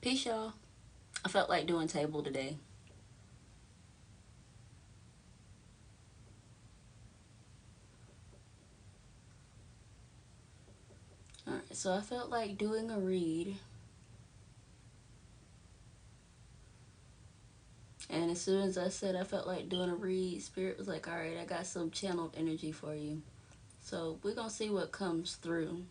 Peace, y'all. I felt like doing table today. Alright, so I felt like doing a read. And as soon as I said I felt like doing a read, Spirit was like, alright, I got some channeled energy for you. So we're going to see what comes through.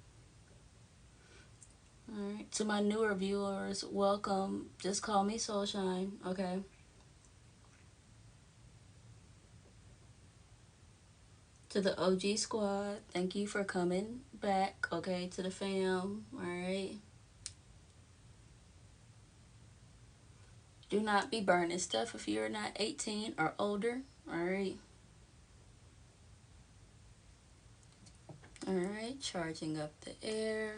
Alright, to my newer viewers, welcome. Just call me Soulshine, okay? To the OG squad, thank you for coming back, okay? To the fam, alright? Do not be burning stuff if you're not 18 or older, alright? Alright, charging up the air,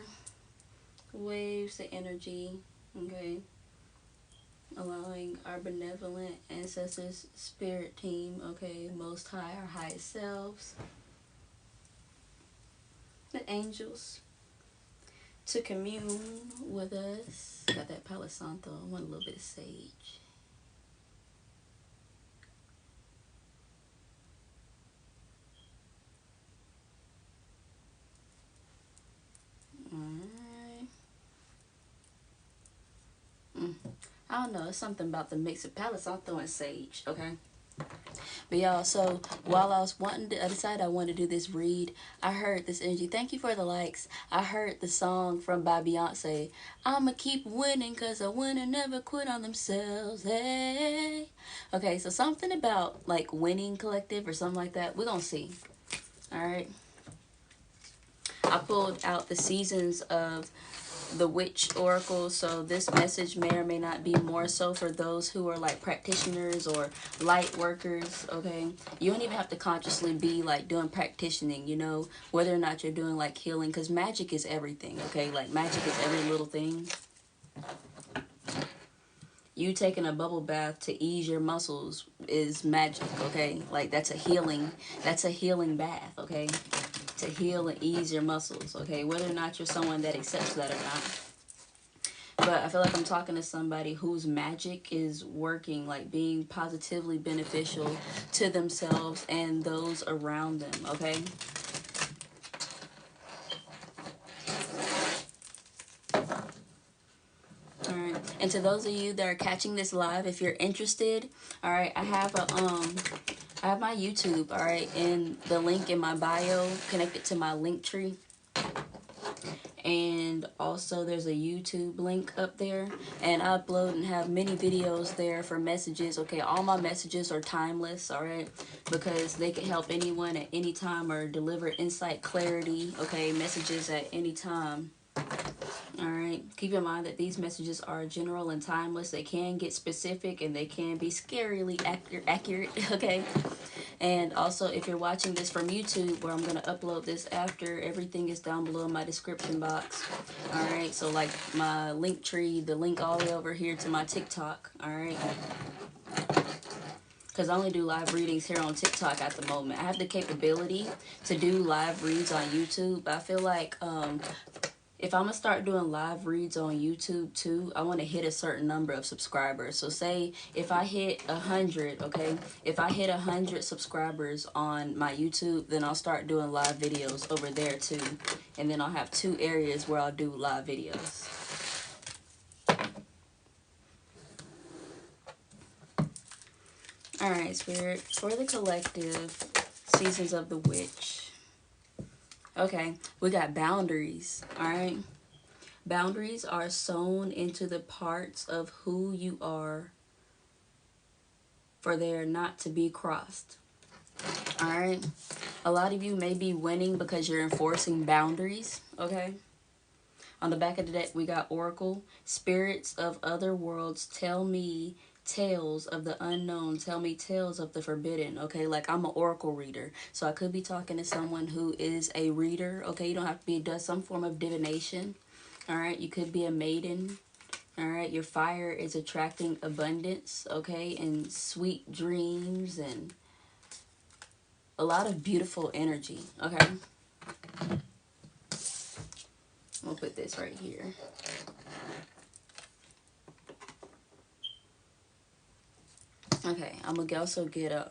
waves, the energy, okay? Allowing our benevolent ancestors, spirit team, okay? Most high, our highest selves, the angels, to commune with us. Got that Palo Santo. I want a little bit of sage. Alright. I don't know. It's something about the mix of Palo Santo and sage, okay? But y'all, so while I was I decided I wanted to do this read, I heard this energy. Thank you for the likes. I heard the song by Beyonce. I'ma keep winning cause a winner never quit on themselves. Hey. Okay, so something about like winning collective or something like that. We're gonna see. Alright. I pulled out the seasons of the witch oracle, so this message may or may not be more so for those who are like practitioners or light workers, okay? You don't even have to consciously be like doing practicing, you know, whether or not you're doing like healing, because magic is everything, okay? Like magic is every little thing. You taking a bubble bath to ease your muscles is magic, okay? Like that's a healing bath, okay? To heal and ease your muscles, okay? Whether or not you're someone that accepts that or not. But I feel like I'm talking to somebody whose magic is working, like being positively beneficial to themselves and those around them, okay? Alright, and to those of you that are catching this live, if you're interested, alright, I have my YouTube, alright, and the link in my bio connected to my link tree. And also there's a YouTube link up there, and I upload and have many videos there for messages, okay? All my messages are timeless, alright? Because they can help anyone at any time or deliver insight, clarity, okay? Messages at any time. Alright, keep in mind that these messages are general and timeless. They can get specific and they can be scarily accurate, okay? And also, if you're watching this from YouTube, where I'm going to upload this after, everything is down below in my description box. Alright, so like my link tree, the link all the way over here to my TikTok, alright? Because I only do live readings here on TikTok at the moment. I have the capability to do live reads on YouTube, but I feel like if I'm going to start doing live reads on YouTube too, I want to hit a certain number of subscribers. So say if I hit 100, okay? If I hit 100 subscribers on my YouTube, then I'll start doing live videos over there too. And then I'll have 2 areas where I'll do live videos. Alright, Spirit, for the collective, Seasons of the Witch. Okay, we got boundaries, alright? Boundaries are sewn into the parts of who you are for they are not to be crossed, alright? A lot of you may be winning because you're enforcing boundaries, okay? On the back of the deck, we got Oracle. Spirits of other worlds, tell me tales of the unknown, tell me tales of the forbidden, okay? Like I'm an oracle reader, so I could be talking to someone who is a reader, okay? You don't have to be, does some form of divination, all right? You could be a maiden, all right? Your fire is attracting abundance, okay? And sweet dreams and a lot of beautiful energy, okay? We'll put this right here. Okay, I'm gonna also get a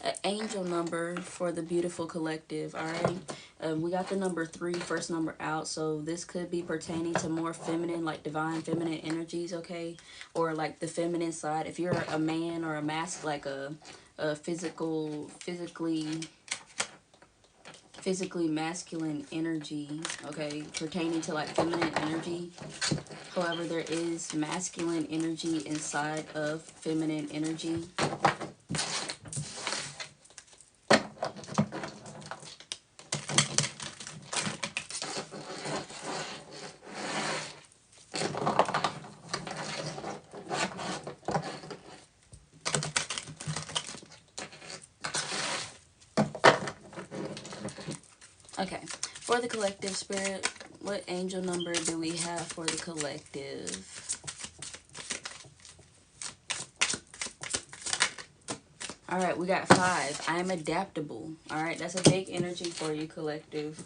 an angel number for the beautiful collective. All right, we got the number 3, first number out, so this could be pertaining to more feminine, like divine feminine energies, okay, or like the feminine side. If you're a man or a like a physically masculine energy, okay, pertaining to like feminine energy. However, there is masculine energy inside of feminine energy. Okay, for the collective spirit, what angel number do we have for the collective? All right, we got 5. I am adaptable. All right, that's a big energy for you, collective.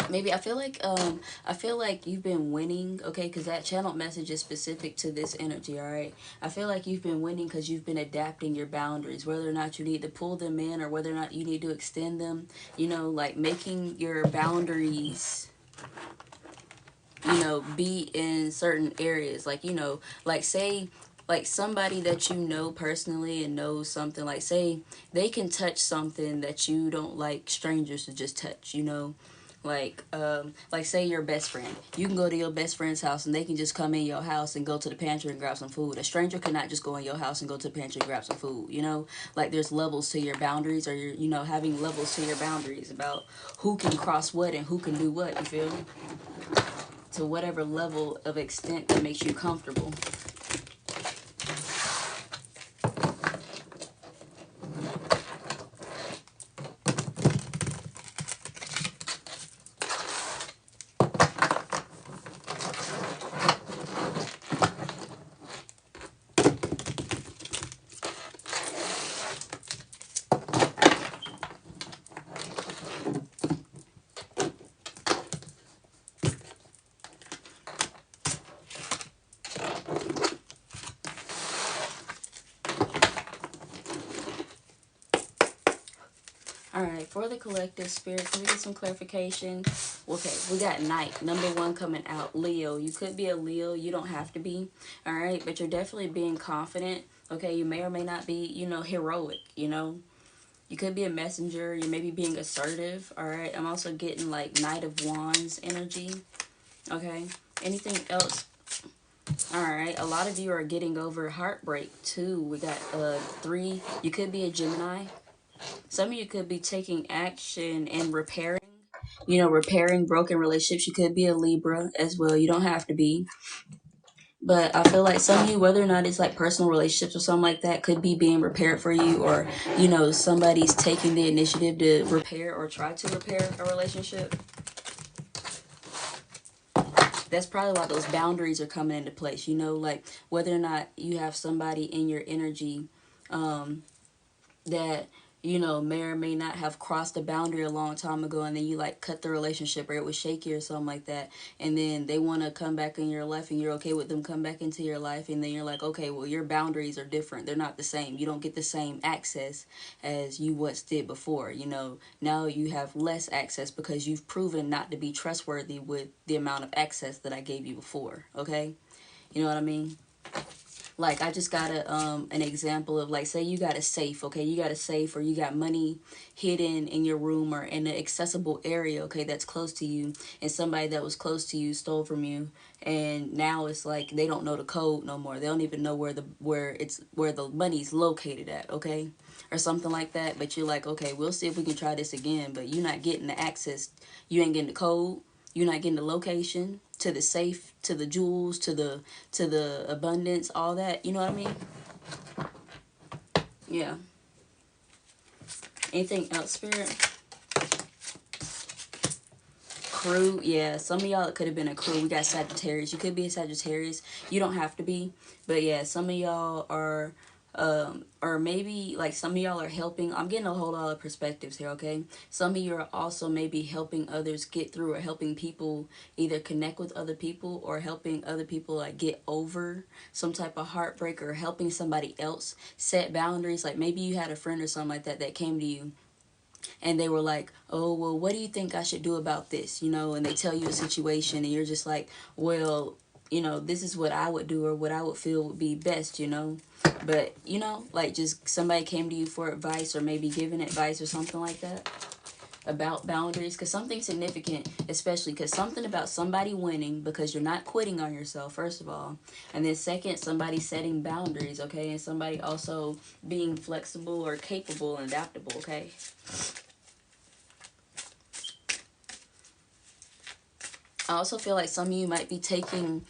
Maybe I feel like you've been winning, okay, because that channeled message is specific to this energy. All right, I feel like you've been winning because you've been adapting your boundaries, whether or not you need to pull them in or whether or not you need to extend them, you know, like making your boundaries, you know, be in certain areas, like, you know, like say like somebody that you know personally and knows something, like say they can touch something that you don't like strangers to just touch, you know. Like say your best friend, you can go to your best friend's house and they can just come in your house and go to the pantry and grab some food. A stranger cannot just go in your house and go to the pantry and grab some food, you know. Like there's levels to your boundaries, or you're, you know, having levels to your boundaries about who can cross what and who can do what, you feel, to whatever level of extent that makes you comfortable. Alright, for the collective spirit, can we get some clarification? Okay, we got Knight, number 1 coming out. Leo, you could be a Leo, you don't have to be. Alright, but you're definitely being confident. Okay, you may or may not be, you know, heroic, you know. You could be a messenger, you may be being assertive. Alright, I'm also getting like Knight of Wands energy. Okay, anything else? Alright, a lot of you are getting over heartbreak too. We got 3, you could be a Gemini. Some of you could be taking action and repairing, you know, repairing broken relationships. You could be a Libra as well. You don't have to be. But I feel like some of you, whether or not it's like personal relationships or something like that, could be being repaired for you, or, you know, somebody's taking the initiative to repair or try to repair a relationship. That's probably why those boundaries are coming into place, you know, like whether or not you have somebody in your energy that, you know, may or may not have crossed the boundary a long time ago, and then you like cut the relationship, or it was shaky or something like that, and then they want to come back in your life and you're okay with them come back into your life, and then you're like, okay, well, your boundaries are different, they're not the same, you don't get the same access as you once did before, you know. Now you have less access because you've proven not to be trustworthy with the amount of access that I gave you before. Okay, you know what I mean? Like, I just got an example of, like, say you got a safe, okay? You got a safe, or you got money hidden in your room or in an accessible area, okay, that's close to you, and somebody that was close to you stole from you, and now it's like they don't know the code no more. They don't even know where the money's located at, okay? Or something like that. But you're like, okay, we'll see if we can try this again, but you're not getting the access. You ain't getting the code. You're not getting the location to the safe, to the jewels, to the abundance, all that. You know what I mean? Yeah. Anything else, Spirit? Crew, yeah. Some of y'all, it could have been a crew. We got Sagittarius. You could be a Sagittarius. You don't have to be. But yeah, some of y'all are or maybe like some of y'all are helping. I'm getting a whole lot of perspectives here, okay? Some of you are also maybe helping others get through, or helping people either connect with other people, or helping other people like get over some type of heartbreak, or helping somebody else set boundaries. Like maybe you had a friend or something like that came to you and they were like, oh, well, what do you think I should do about this? You know, and they tell you a situation and you're just like, well, you know, this is what I would do, or what I would feel would be best, you know. But, you know, like just somebody came to you for advice, or maybe giving advice or something like that about boundaries. Because something significant, especially because something about somebody winning because you're not quitting on yourself, first of all. And then second, somebody setting boundaries, okay? And somebody also being flexible or capable and adaptable, okay? I also feel like some of you might be taking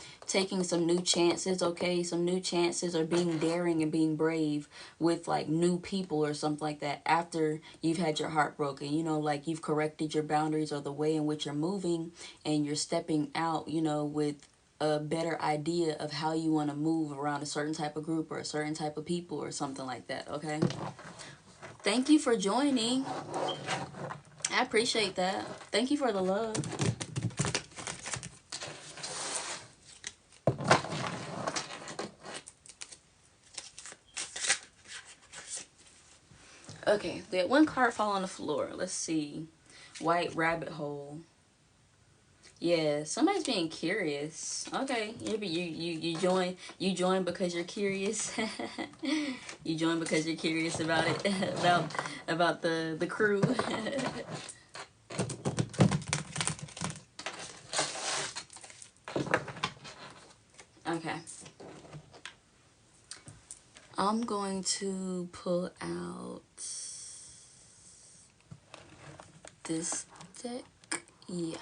some new chances, okay? Some new chances, or being daring and being brave with like new people or something like that after you've had your heart broken. You know, like you've corrected your boundaries or the way in which you're moving, and you're stepping out, you know, with a better idea of how you want to move around a certain type of group or a certain type of people or something like that, okay? Thank you for joining. I appreciate that. Thank you for the love. Okay, we had one card fall on the floor. Let's see. White rabbit hole. Yeah, somebody's being curious. Okay, you join because you're curious. You join because you're curious about it, about the crew. Okay. I'm going to pull out this deck. Yeah.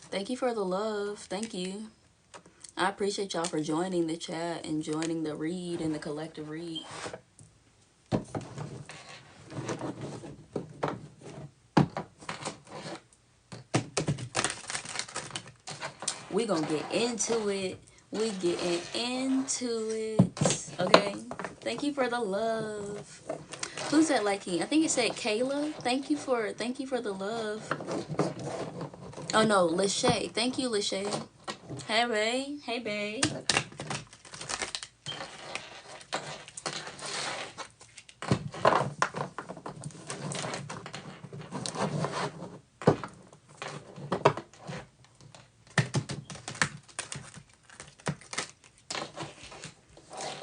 Thank you for the love. Thank you. I appreciate y'all for joining the chat and joining the read and the collective read. We gonna get into it. We getting into it. Okay. Thank you for the love. Who's that liking? I think it said Kayla. Thank you for the love. Oh no, Lachey. Thank you, Lachey. Hey babe. Hey babe.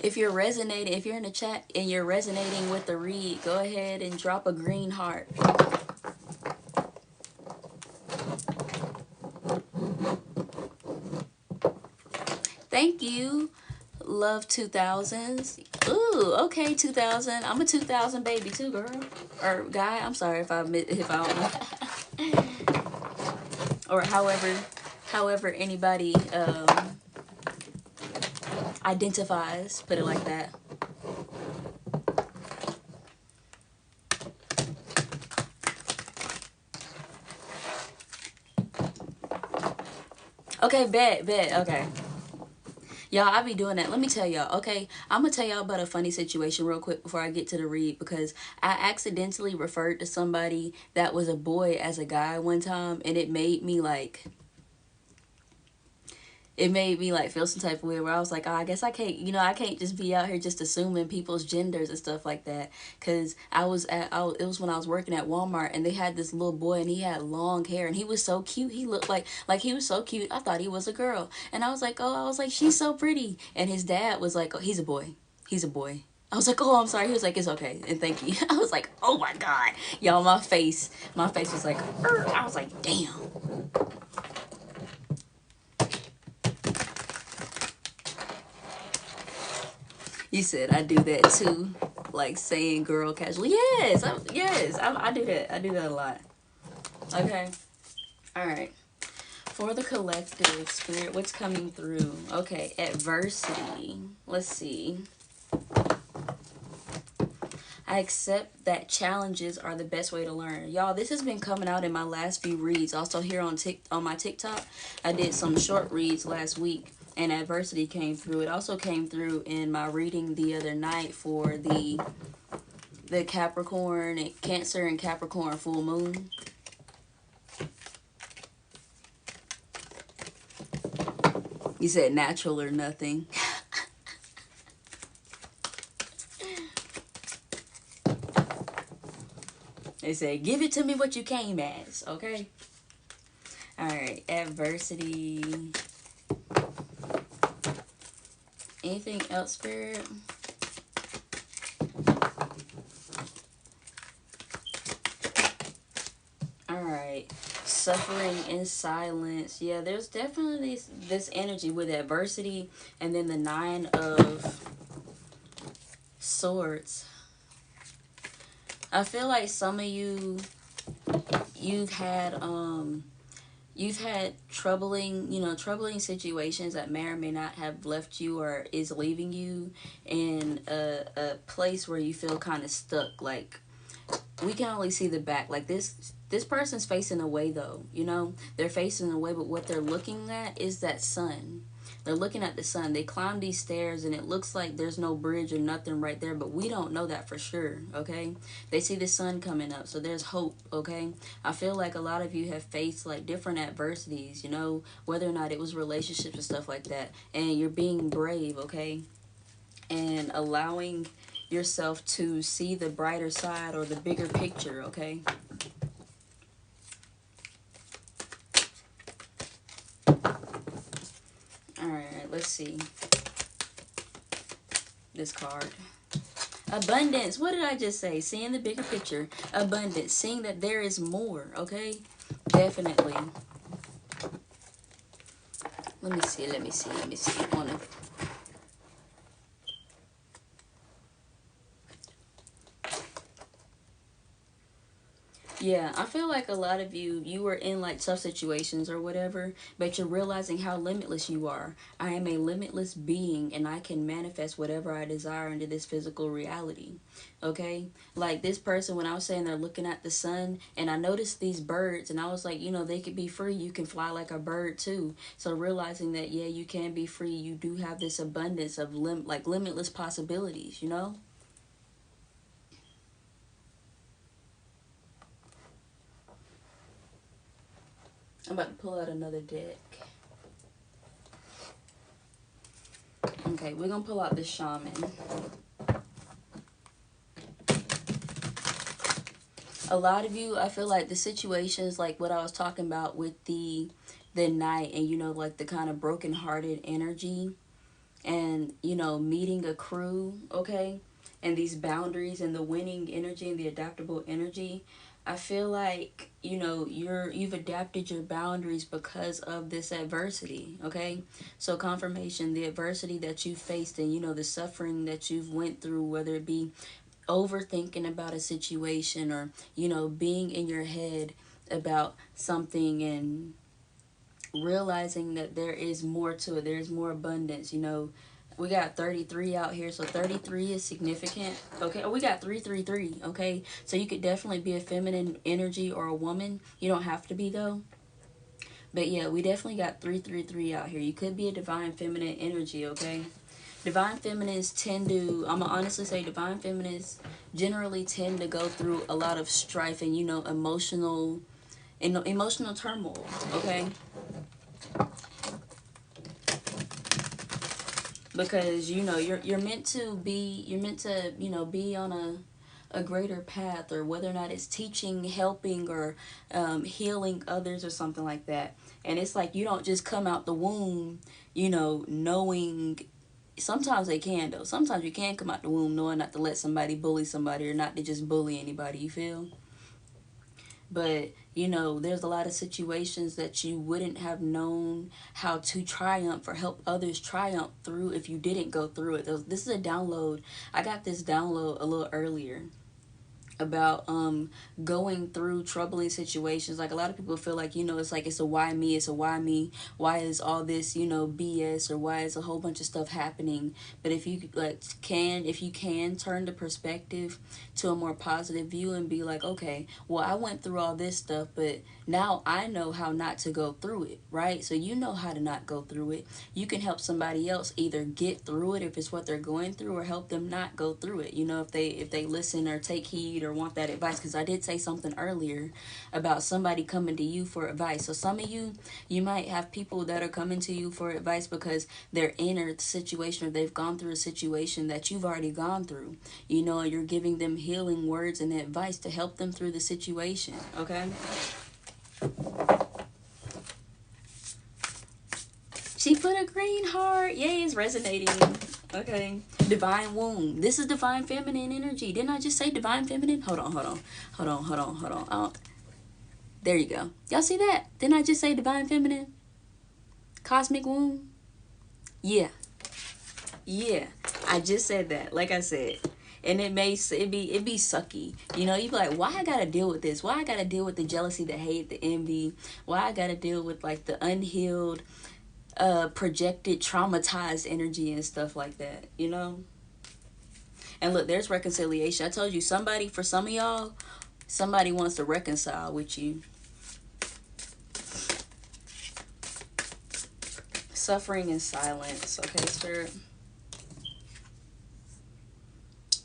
If you're resonating, if you're in the chat and you're resonating with the read, go ahead and drop a green heart. Thank you. Love 2000s. Ooh, okay, 2000. I'm a 2000 baby too, girl. Or guy. I'm sorry if I don't know. Or however anybody identifies, put it like that. Okay, bet, okay. Y'all, I be doing that. Let me tell y'all, okay? I'm going to tell y'all about a funny situation real quick before I get to the read, because I accidentally referred to somebody that was a boy as a guy one time, and it made me like feel some type of way, where I was like, oh, I guess I can't, you know, I can't just be out here just assuming people's genders and stuff like that. Because it was when I was working at Walmart, and they had this little boy, and he had long hair, and he was so cute. He looked like he was so cute. I thought he was a girl, and I was like, she's so pretty. And his dad was like, oh, he's a boy. He's a boy. I was like, oh, I'm sorry. He was like, it's okay, and thank you. I was like, oh my God, y'all, my face was like, I was like, damn. You said I do that too, like saying girl casually. Yes, I do that. I do that a lot. Okay. All right. For the collective, Spirit, what's coming through? Okay, adversity. Let's see. I accept that challenges are the best way to learn. Y'all, this has been coming out in my last few reads. Also here on my TikTok, I did some short reads last week. and adversity came through. It also came through in my reading the other night for the Capricorn, Cancer and Capricorn full moon. You said natural or nothing. They said, give it to me what you came as, okay? Alright, adversity. Anything else, Spirit? Alright, suffering in silence. Yeah, there's definitely this energy with adversity, and then the 9 of Swords. I feel like some of you, you've had troubling situations that may or may not have left you or is leaving you in a place where you feel kind of stuck. Like, we can only see the back. Like, this person's facing away, though, you know, they're facing away, but what they're looking at is that sun. They're looking at the sun. They climb these stairs and it looks like there's no bridge or nothing right there, but we don't know that for sure, okay? They see the sun coming up, so there's hope, okay? I feel like a lot of you have faced like different adversities, you know, whether or not it was relationships and stuff like that, and you're being brave, okay? And allowing yourself to see the brighter side or the bigger picture, okay? Alright, let's see this card. Abundance. What did I just say? Seeing the bigger picture. Abundance. Seeing that there is more, okay? Definitely. Let me see. Yeah, I feel like a lot of you were in like tough situations or whatever, but you're realizing how limitless you are. I am a limitless being and I can manifest whatever I desire into this physical reality. Okay? Like this person, when I was saying they're looking at the sun, and I noticed these birds and I was like, you know, they could be free. You can fly like a bird too. So realizing that, yeah, you can be free. You do have this abundance of limitless possibilities, you know? I'm about to pull out another deck. Okay, we're going to pull out the Shaman. A lot of you, I feel like the situations like what I was talking about with the Knight and, you know, like the kind of broken-hearted energy and, you know, meeting a crew, okay? And these boundaries and the winning energy and the adaptable energy. I feel like, you know, you've adapted your boundaries because of this adversity, okay? So confirmation, the adversity that you faced and, you know, the suffering that you've went through, whether it be overthinking about a situation or, you know, being in your head about something and realizing that there is more to it. There's more abundance, you know. We got 33 out here, so 33 is significant, okay? Oh, we got 333, okay? So you could definitely be a feminine energy or a woman. You don't have to be, though. But, yeah, we definitely got 333 out here. You could be a divine feminine energy, okay? Divine feminines tend to, I'm going to honestly say divine feminines generally tend to go through a lot of strife and, you know, emotional turmoil, okay? Because, you know, you're meant to, you know, be on a greater path, or whether or not it's teaching, helping, or healing others or something like that. And it's like you don't just come out the womb, you know, knowing. Sometimes they can, though. Sometimes you can come out the womb knowing not to let somebody bully somebody or not to just bully anybody, you feel? But, you know, there's a lot of situations that you wouldn't have known how to triumph or help others triumph through if you didn't go through it. This is a download. I got this download a little earlier. about going through troubling situations. Like, a lot of people feel like, you know, it's like, it's a why me, it's a why me, why is all this, you know, BS, or why is a whole bunch of stuff happening. But if you if you can turn the perspective to a more positive view and be like, okay, well, I went through all this stuff, but now I know how not to go through it, right? So you know how to not go through it. You can help somebody else either get through it if it's what they're going through, or help them not go through it, you know, if they listen or take heed or want that advice. Because I did say something earlier about somebody coming to you for advice. So some of you might have people that are coming to you for advice because they're in a situation, or they've gone through a situation that you've already gone through, you know, and you're giving them healing words and advice to help them through the situation. Okay. She put a green heart. Yay, it's resonating. Okay. Divine womb. This is divine feminine energy. Didn't I just say divine feminine? Hold on. There you go. Y'all see that? Didn't I just say divine feminine? Cosmic womb? Yeah. I just said that. Like I said. And it be sucky. You know, you be like, why I gotta deal with this? Why I gotta deal with the jealousy, the hate, the envy? Why I gotta deal with like the unhealed, projected, traumatized energy and stuff like that, you know? And look, there's reconciliation. I told you, for some of y'all, somebody wants to reconcile with you. Suffering in silence. Okay, Spirit.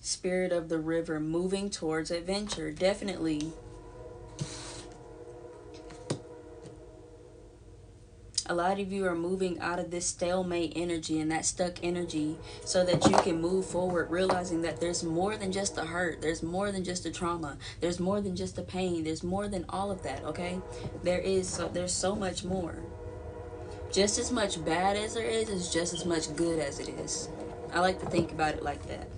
Spirit of the river, moving towards adventure. Definitely. A lot of you are moving out of this stalemate energy and that stuck energy so that you can move forward, realizing that there's more than just the hurt. There's more than just the trauma. There's more than just the pain. There's more than all of that, okay? There's so much more. Just as much bad as there is just as much good as it is. I like to think about it like that.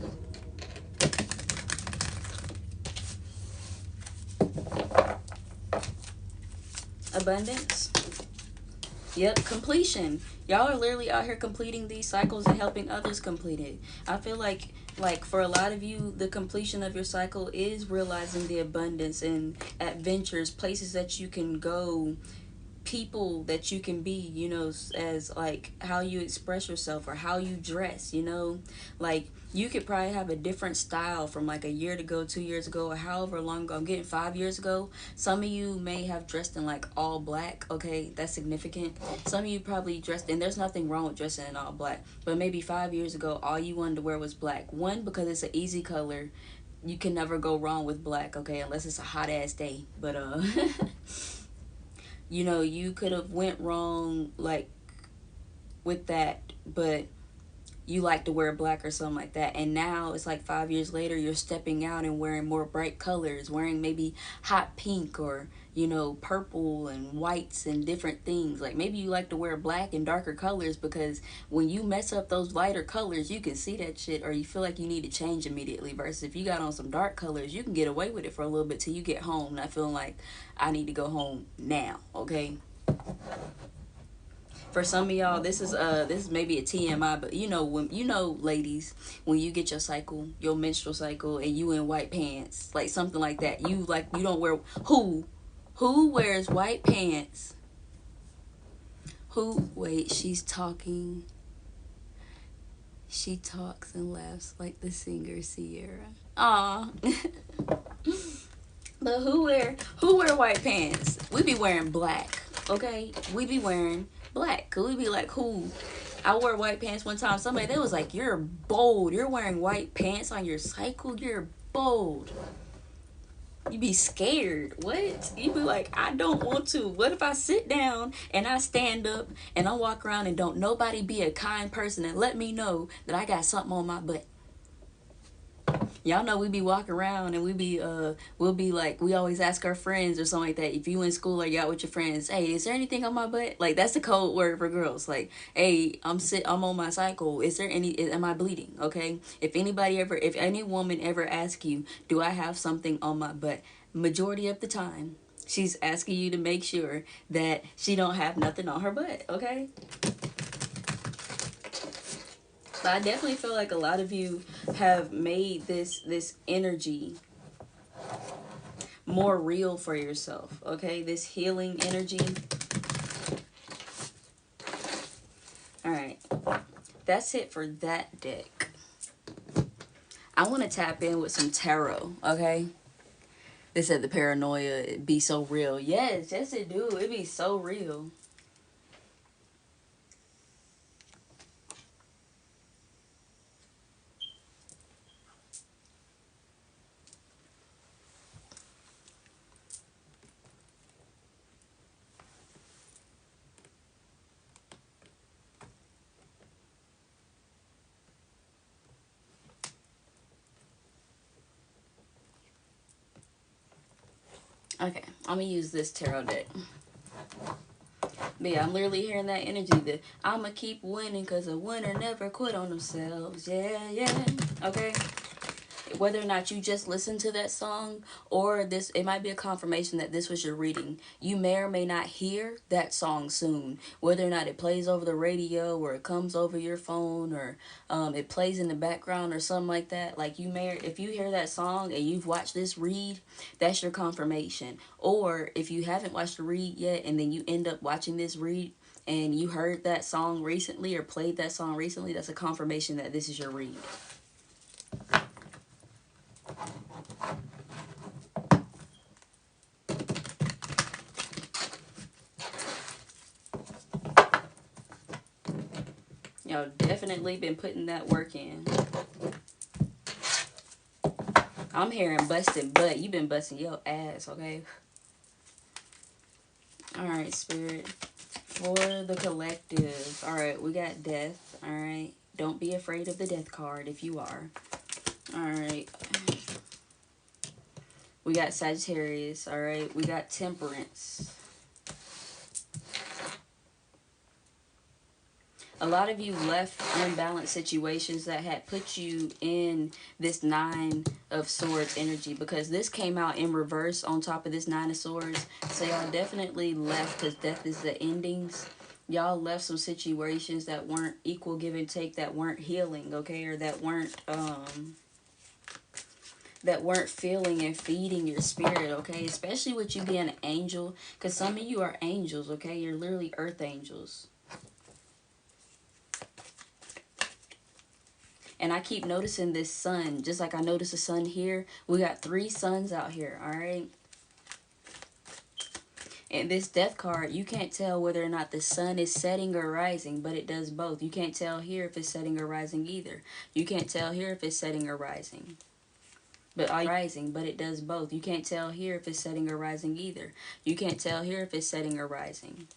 Abundance. Yep, completion. Y'all are literally out here completing these cycles and helping others complete it. I feel like for a lot of you, the completion of your cycle is realizing the abundance and adventures, places that you can go, people that you can be, you know, as like how you express yourself or how you dress, you know, like you could probably have a different style from like a year ago, 2 years ago, or however long ago. I'm getting 5 years ago. Some of you may have dressed in like all black. Okay, that's significant. Some of you probably dressed, and there's nothing wrong with dressing in all black, but maybe 5 years ago all you wanted to wear was black. One, because it's an easy color. You can never go wrong with black, okay, unless it's a hot ass day. But you know, you could have went wrong like with that, but you like to wear black or something like that. And now it's like 5 years later, you're stepping out and wearing more bright colors, wearing maybe hot pink or, you know, purple and whites and different things. Like maybe you like to wear black and darker colors because when you mess up those lighter colors, you can see that shit, or you feel like you need to change immediately. Versus if you got on some dark colors, you can get away with it for a little bit till you get home, not feeling like I need to go home now, okay? For some of y'all, this is maybe a TMI, but you know, ladies, when you get your cycle, your menstrual cycle, and you in white pants, like something like that, you don't wear, who wears white pants? Wait, she's talking. She talks and laughs like the singer Ciara. Aw. But who wear white pants? We be wearing black, okay? We be wearing black. Could we be like, who? I wore white pants one time. Somebody, they was like, you're bold. You're wearing white pants on your cycle. You're bold. You be scared. What? You be like, I don't want to. What if I sit down and I stand up and I walk around and don't nobody be a kind person and let me know that I got something on my butt? Y'all know we be walking around and we'll be like, we always ask our friends or something like that. If you in school or you out with your friends, hey, is there anything on my butt? Like that's the code word for girls. Like, hey, I'm on my cycle. Am I bleeding? Okay. If any woman ever asks you, do I have something on my butt? Majority of the time, she's asking you to make sure that she don't have nothing on her butt. Okay. But I definitely feel like a lot of you have made this energy more real for yourself, okay? This healing energy. All right, that's it for that deck. I want to tap in with some tarot, okay? They said the paranoia, it be so real. Yes, yes it do. It be so real. Okay, I'm gonna use this tarot deck. But yeah, I'm literally hearing that energy that I'ma keep winning because a winner never quit on themselves. Yeah, yeah. Okay. Whether or not you just listen to that song or this, it might be a confirmation that this was your reading. You may or may not hear that song soon. Whether or not it plays over the radio or it comes over your phone or it plays in the background or something like that. Like you may, if you hear that song and you've watched this read, that's your confirmation. Or if you haven't watched the read yet and then you end up watching this read and you heard that song recently or played that song recently, that's a confirmation that this is your read. Y'all definitely been putting that work in. I'm hearing busting butt. You've been busting your ass, okay? Alright, Spirit. For the collective. Alright, we got death. Alright. Don't be afraid of the death card if you are. Alright. We got Sagittarius. Alright. We got Temperance. A lot of you left unbalanced situations that had put you in this Nine of Swords energy because this came out in reverse on top of this Nine of Swords. So y'all definitely left because death is the endings. Y'all left some situations that weren't equal give and take, that weren't healing, okay? Or that weren't filling and feeding your spirit, okay? Especially with you being an angel, because some of you are angels, okay? You're literally earth angels. And I keep noticing this sun, just like I noticed the sun here. We got 3 suns out here, all right? And this death card, you can't tell whether or not the sun is setting or rising, but it does both. You can't tell here if it's setting or rising either. You can't tell here if it's setting or rising. But it does both. You can't tell here if it's setting or rising either. You can't tell here if it's setting or rising.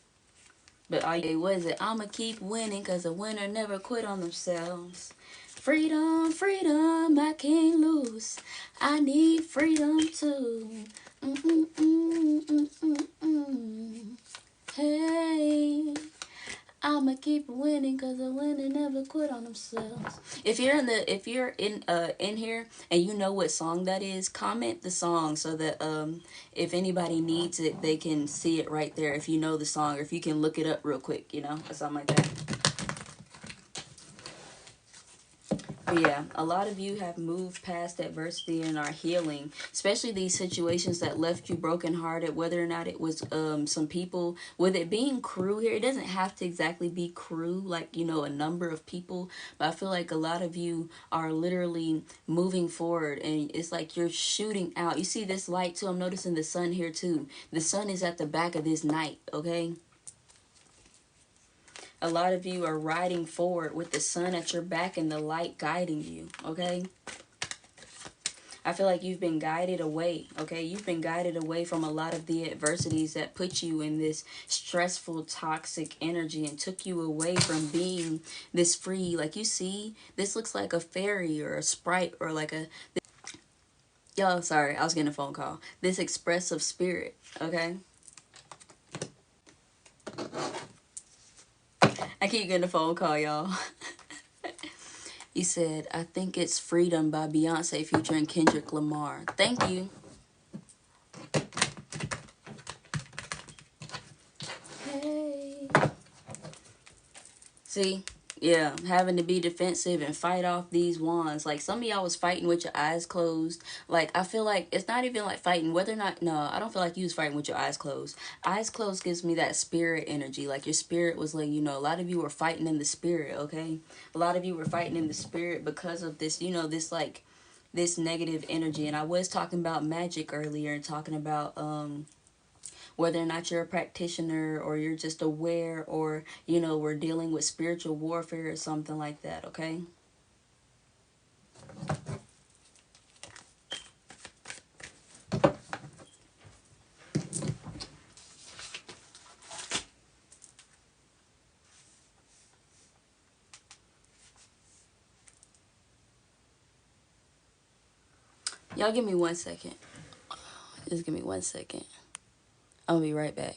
But what is it? I'ma keep winning because a winner never quit on themselves. Freedom, freedom, I can't lose. I need freedom too. Hey, I'ma keep winning because a winner never quit on themselves. If you're in here and you know what song that is, comment the song so that if anybody needs it, they can see it right there. If you know the song, or if you can look it up real quick, you know, or something like that. But yeah, a lot of you have moved past adversity and are healing, especially these situations that left you brokenhearted, whether or not it was some people, with it being crew here, it doesn't have to exactly be crew, like, you know, a number of people, but I feel like a lot of you are literally moving forward and it's like you're shooting out. You see this light too? I'm noticing the sun here too. The sun is at the back of this night, okay? A lot of you are riding forward with the sun at your back and the light guiding you, okay? I feel like you've been guided away, okay? You've been guided away from a lot of the adversities that put you in this stressful, toxic energy and took you away from being this free. Like, you see, this looks like a fairy or a sprite or like a... Yo, sorry, I was getting a phone call. This expressive spirit, okay? I keep getting a phone call, y'all. He said, I think it's Freedom by Beyonce featuring Kendrick Lamar. Thank you. Hey. See, Yeah, having to be defensive and fight off these wands. Like, some of y'all was fighting with your eyes closed. Like, I feel like it's not even like fighting, whether or not, no, I don't feel like you was fighting with your eyes closed. Eyes closed gives me that spirit energy. Like, your spirit was like, you know, a lot of you were fighting in the spirit, okay? A lot of you were fighting in the spirit because of this, you know, this, like, this negative energy. And I was talking about magic earlier and talking about, whether or not you're a practitioner or you're just aware, or, you know, we're dealing with spiritual warfare or something like that, okay? Y'all give me 1 second. Just give me 1 second. I'll be right back.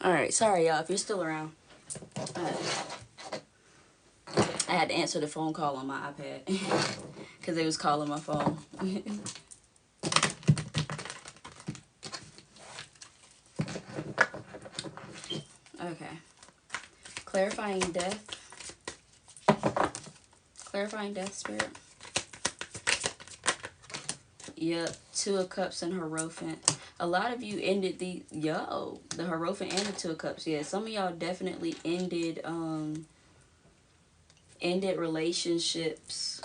All right, sorry y'all if you're still around. I had to answer the phone call on my iPad because they was calling my phone. Okay. Clarifying death. Clarifying death, spirit. Yep, 2 of Cups and Hierophant. A lot of you ended the Hierophant and the 2 of Cups. Yeah, some of y'all definitely ended relationships.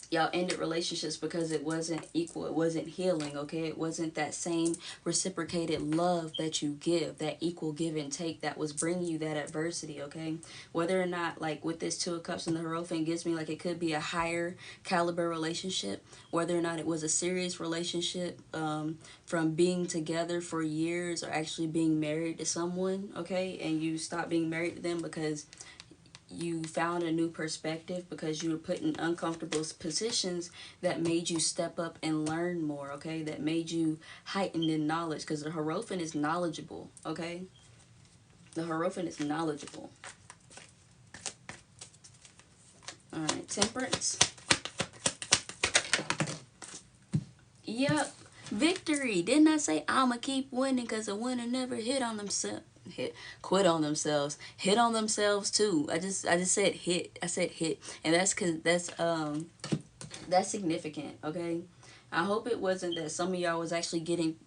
Y'all ended relationships because it wasn't equal. It wasn't healing, okay? It wasn't that same reciprocated love that you give, that equal give and take that was bringing you that adversity, okay? Whether or not, like, with this 2 of Cups and the Hierophant gives me, like, it could be a higher caliber relationship. Whether or not it was a serious relationship, from being together for years or actually being married to someone, okay? And you stopped being married to them because you found a new perspective, because you were put in uncomfortable positions that made you step up and learn more, okay? That made you heightened in knowledge, because the Hierophant is knowledgeable, okay? The Hierophant is knowledgeable. All right, Temperance. Yep, victory. Didn't I say I'ma keep winning, because a winner never quit on themselves, hit on themselves too. I just said hit. I said hit, and that's because that's significant, okay? I hope it wasn't that some of y'all was actually getting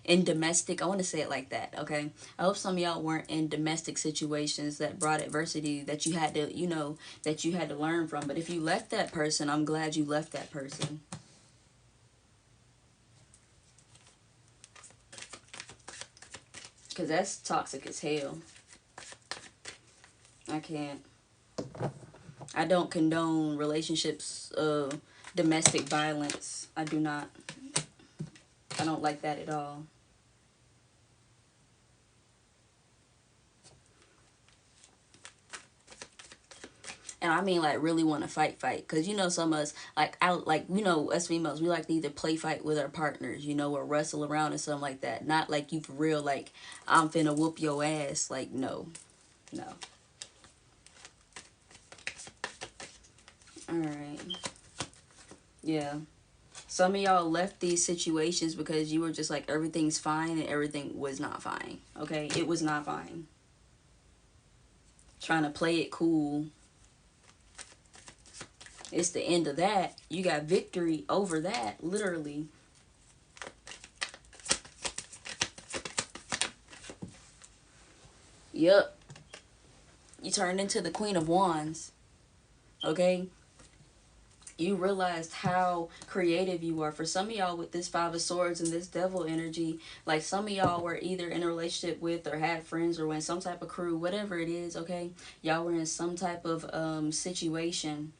in domestic, I want to say it like that, okay? I hope some of y'all weren't in domestic situations that brought adversity that you had to, you know, that you had to learn from. But if you left that person, I'm glad you left that person. Because that's toxic as hell. I can't. I don't condone relationships, domestic violence. I do not. I don't like that at all. And I mean, like, really want to fight. Because, you know, some of us, you know, us females, we like to either play fight with our partners, you know, or wrestle around or something like that. Not like you for real, like, I'm finna whoop your ass. Like, no. No. Alright. Yeah. Some of y'all left these situations because you were just like, everything's fine, and everything was not fine. Okay? It was not fine. trying to play it cool. It's the end of that. You got victory over that, literally. Yep. You turned into the Queen of Wands. Okay? You realized how creative you are. For some of y'all with this Five of Swords and this devil energy, like some of y'all were either in a relationship with or had friends or in some type of crew, whatever it is, okay? Y'all were in some type of situation.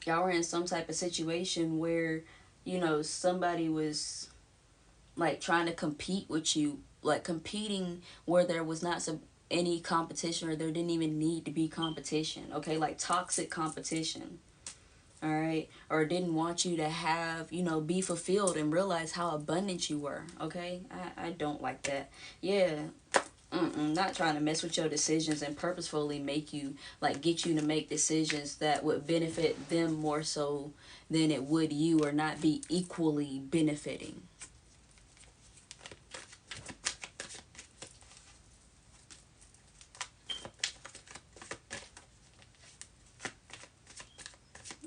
Y'all were in some type of situation where, you know, somebody was like trying to compete with you, like competing where there was not any competition, or there didn't even need to be competition, okay? Like toxic competition. All right, or didn't want you to have, you know, be fulfilled and realize how abundant you were. Okay, I don't like that. Yeah, not trying to mess with your decisions and purposefully make you, like, get you to make decisions that would benefit them more so than it would you, or not be equally benefiting.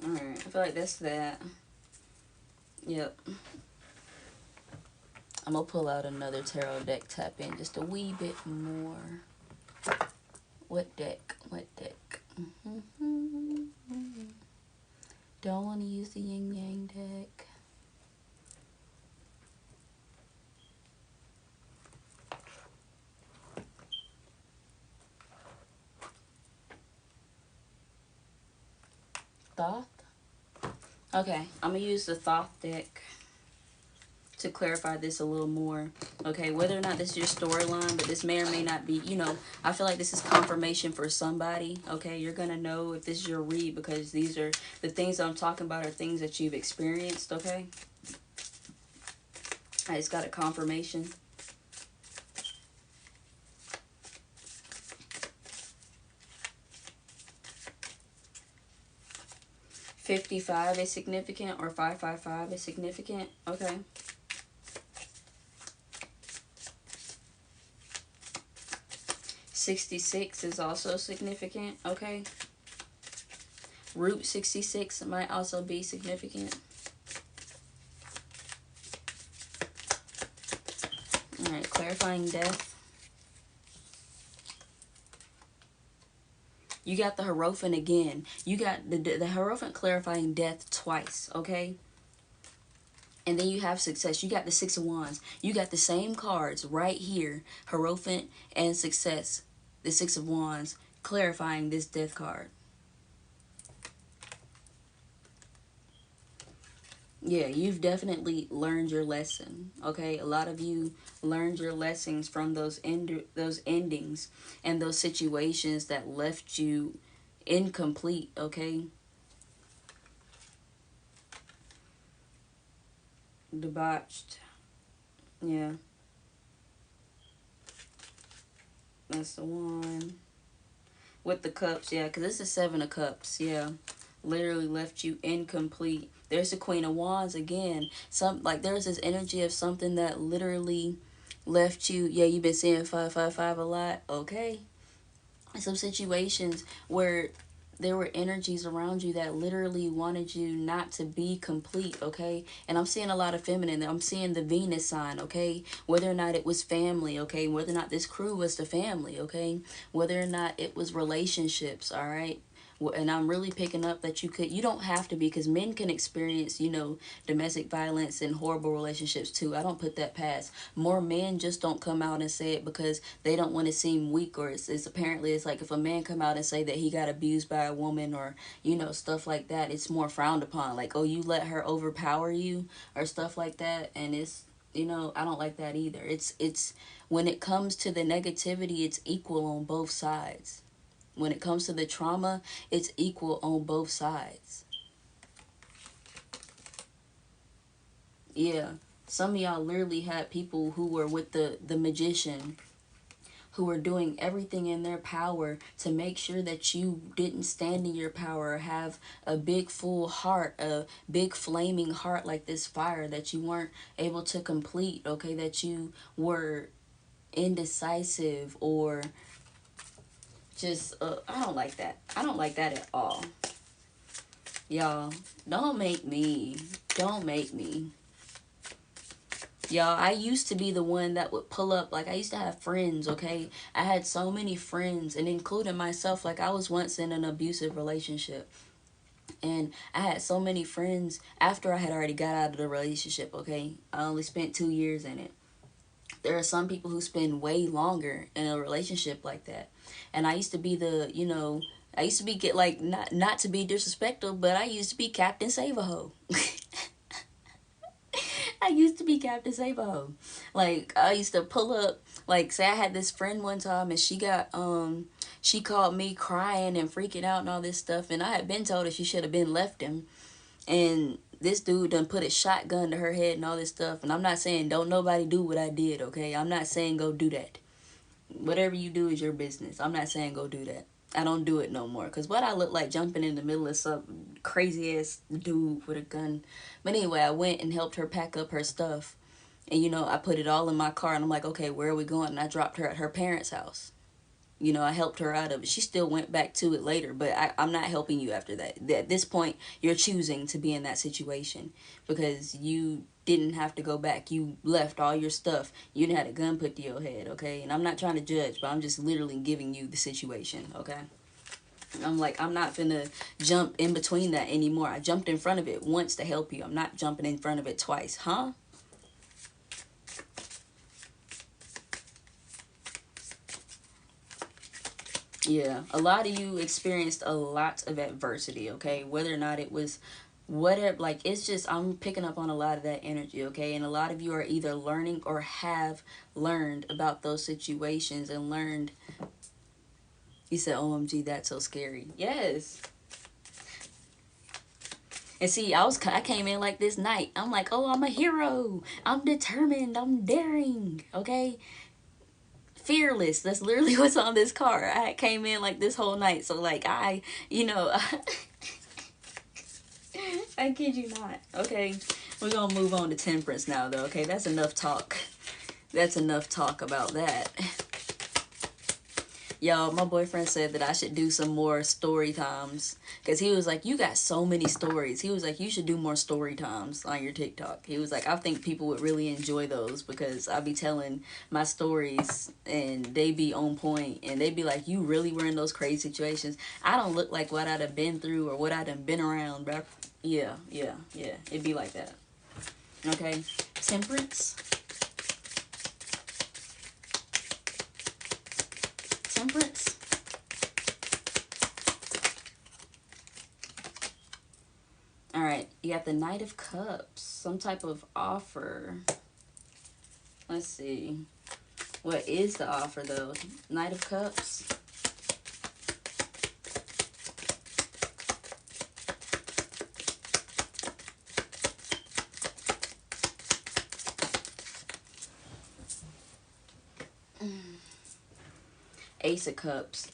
Alright, I feel like that's that. Yep. I'm going to pull out another tarot deck, tap in just a wee bit more. What deck? What deck? Don't want to use the yin yang deck. Thoth? Okay, I'm going to use the Thoth deck to clarify this a little more. Okay, whether or not this is your storyline, but this may or may not be, you know, I feel like this is confirmation for somebody. Okay, you're going to know if this is your read, because these are the things I'm talking about are things that you've experienced. Okay, I just got a confirmation. $55 is significant, or 555 is significant. Okay. $66 is also significant. Okay. Root 66 might also be significant. All right, clarifying death. You got the Hierophant again. You got the Hierophant clarifying death twice, okay? And then you have success. You got the Six of Wands. You got the same cards right here. Hierophant and success. The Six of Wands clarifying this death card. Yeah, you've definitely learned your lesson, okay? A lot of you learned your lessons from those endings and those situations that left you incomplete, okay? Debauched. Yeah. That's the one. With the cups, yeah, because this is Seven of Cups, yeah. Literally left you incomplete. There's the Queen of Wands again. There's this energy of something that literally left you. Yeah, you've been seeing 555 a lot. Okay. Some situations where there were energies around you that literally wanted you not to be complete, okay? And I'm seeing a lot of feminine. I'm seeing the Venus sign, okay? Whether or not it was family, okay? Whether or not this crew was the family, okay? Whether or not it was relationships, all right? And I'm really picking up that you don't have to be, because men can experience, you know, domestic violence and horrible relationships too. I don't put that past. More men just don't come out and say it because they don't want to seem weak, or it's apparently it's like if a man come out and say that he got abused by a woman, or, you know, stuff like that, it's more frowned upon. Like, oh, you let her overpower you or stuff like that. And it's, you know, I don't like that either. It's when it comes to the negativity, it's equal on both sides. When it comes to the trauma, it's equal on both sides. Yeah. Some of y'all literally had people who were with the magician, who were doing everything in their power to make sure that you didn't stand in your power, or have a big full heart, a big flaming heart like this fire that you weren't able to complete, okay? That you were indecisive, or Just, I don't like that. I don't like that at all. Y'all, don't make me. Don't make me. Y'all, I used to be the one that would pull up. Like, I used to have friends, okay? I had so many friends, and including myself. Like, I was once in an abusive relationship. And I had so many friends after I had already got out of the relationship, okay? I only spent 2 years in it. There are some people who spend way longer in a relationship like that. And I used to be the, you know, I used to be, get like, not to be disrespectful, but I used to be Captain Save-A-Ho. I used to be Captain Save-A-Ho. Like, I used to pull up, like, say I had this friend one time, and she called me crying and freaking out and all this stuff, and I had been told her she should have been left him. And this dude done put a shotgun to her head and all this stuff. And I'm not saying don't nobody do what I did, okay? I'm not saying go do that. Whatever you do is your business. I'm not saying go do that. I don't do it no more. Because what I look like jumping in the middle of some crazy-ass dude with a gun. But anyway, I went and helped her pack up her stuff. And, you know, I put it all in my car. And I'm like, okay, where are we going? And I dropped her at her parents' house. You know, I helped her out of it. She still went back to it later, but I'm not helping you after that. At this point, you're choosing to be in that situation because you didn't have to go back. You left all your stuff. You didn't have a gun put to your head, okay? And I'm not trying to judge, but I'm just literally giving you the situation, okay? I'm like, I'm not finna jump in between that anymore. I jumped in front of it once to help you. I'm not jumping in front of it twice, huh? Yeah, a lot of you experienced a lot of adversity, okay? Whether or not it was whatever, like, it's just, I'm picking up on a lot of that energy, okay? And a lot of you are either learning or have learned about those situations and learned. You said, OMG, that's so scary. Yes. And see, I came in like this night. I'm like, oh, I'm a hero. I'm determined. I'm daring, okay? Fearless. That's literally what's on this card. I came in like this whole night. So like you know, I kid you not. Okay, we're gonna move on to temperance now though. Okay, that's enough talk. That's enough talk about that. Y'all, my boyfriend said that I should do some more story times. Because he was like, you got so many stories. He was like, you should do more story times on your TikTok. He was like, I think people would really enjoy those. Because I be telling my stories and they be on point. And they be like, you really were in those crazy situations. I don't look like what I'd have been through or what I'd have been around. But yeah. It'd be like that. Okay. Temperance. Temperance. All right, you got the Knight of Cups, some type of offer. Let's see. What is the offer though? Knight of Cups. Ace of Cups.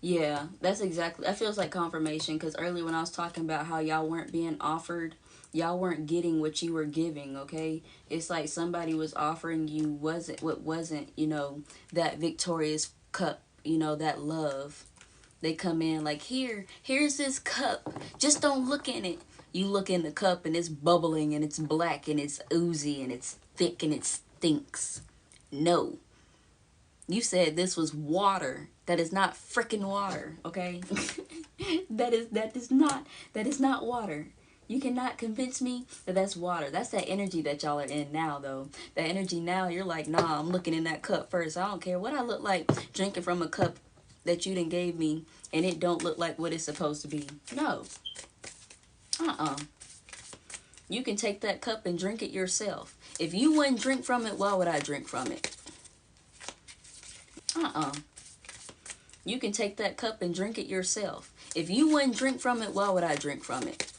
Yeah, that's exactly, that feels like confirmation, because earlier when I was talking about how y'all weren't being offered, y'all weren't getting what you were giving, okay? It's like somebody was offering you wasn't, you know, that victorious cup, you know, that love. They come in like, here's this cup, just don't look in it. You look in the cup and it's bubbling and it's black and it's oozy and it's thick and it stinks. No. You said this was water. That is not freaking water, okay? that is not water. You cannot convince me that that's water. That's that energy that y'all are in now, though. That energy now, you're like, nah, I'm looking in that cup first. I don't care what I look like drinking from a cup that you done gave me, and it don't look like what it's supposed to be. No. You can take that cup and drink it yourself. If you wouldn't drink from it, why would I drink from it? You can take that cup and drink it yourself. If you wouldn't drink from it, why would I drink from it?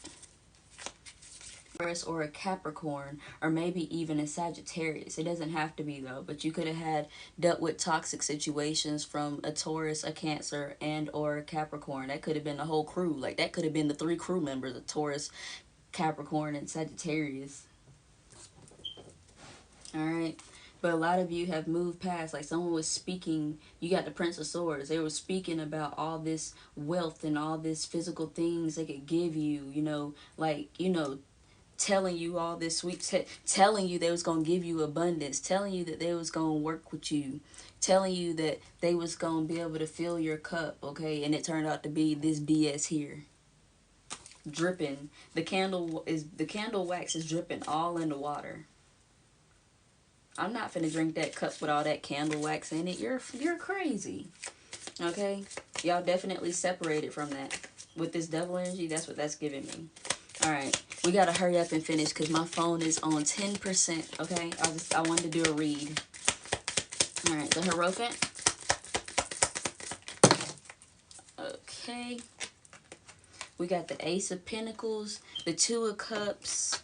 Or a Capricorn, or maybe even a Sagittarius. It doesn't have to be though, but you could have dealt with toxic situations from a Taurus, a Cancer, and or a Capricorn. That could have been the whole crew. Like that could have been the 3 crew members, the Taurus, Capricorn, and Sagittarius. All right. But a lot of you have moved past, like someone was speaking, you got the Prince of Swords. They were speaking about all this wealth and all this physical things they could give you, you know, like, you know, telling you all this sweet, telling you they was going to give you abundance, telling you that they was going to work with you, telling you that they was going to be able to fill your cup, okay? And it turned out to be this BS here. Dripping. The candle wax is dripping all in the water. I'm not finna drink that cup with all that candle wax in it. You're crazy. Okay? Y'all definitely separated from that. With this devil energy, that's what that's giving me. Alright. We gotta hurry up and finish because my phone is on 10%. Okay? I wanted to do a read. Alright, the Hierophant. Okay. We got the Ace of Pentacles, the Two of Cups,